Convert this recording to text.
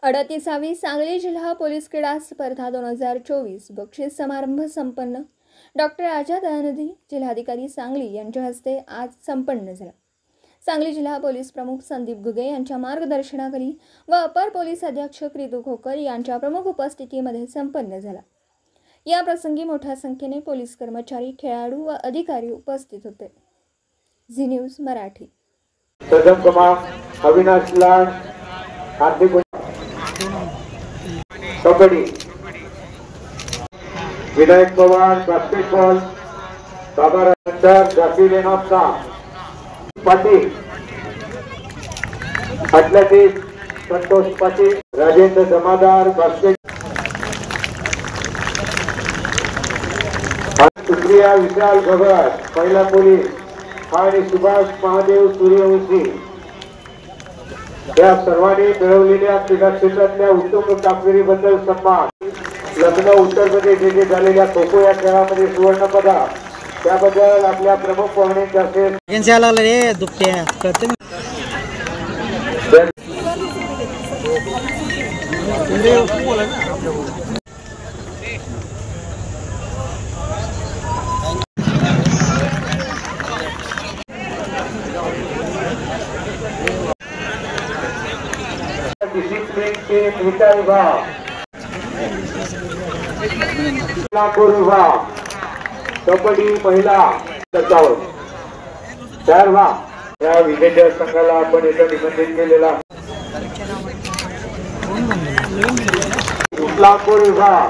38वी सांगली जिल्हा पोलीस क्रीडा स्पर्धा 2024 बक्षीस समारंभ संपन्न। डॉक्टर आझाद दयानंद जिल्हाधिकारी सांगली यांच्या हस्ते आज संपन्न झाला। सांगली जिल्हा पोलीस प्रमुख संदीप घुगे यांच्या मार्गदर्शनाखाली व अपर पोलीस अधीक्षक रितू खोकर यांच्या प्रमुख उपस्थितीमध्ये संपन्न झाला। या प्रसंगी मोठ्या संख्येने पोलीस कर्मचारी, खेळाडू व अधिकारी उपस्थित होते। Zee news Marathi. Saddam Kumar, Avinash Lad, Hardik kabaddi, Vinayak Pawar basketball, Baba Ranjar, जाफी लेनाप्पा, पाटील एथलेटिक्स, संतोष पाटील, राजेंद्र जमादार बास्केट, सुप्रिया विशाल भगत महिला पोलीस आणि सुभाष महादेव सूर्यवंशी या सर्वांनी मिळवलेल्या क्रीडा क्षेत्रातल्या उत्तम कामगिरीबद्दल सन्मान। लखनौ उत्तर प्रदेश येथे झालेल्या खो खो या खेळामध्ये सुवर्ण पदक त्याबद्दल आपल्या प्रमुख पाहुण्यांचे डिसिप्लिन के नेता विभाग, नागपूर विभाग, कबड्डी महिला 4 या विजेत्या संघाला आपण इथे निमंत्रित केलेला। नागपूर विभाग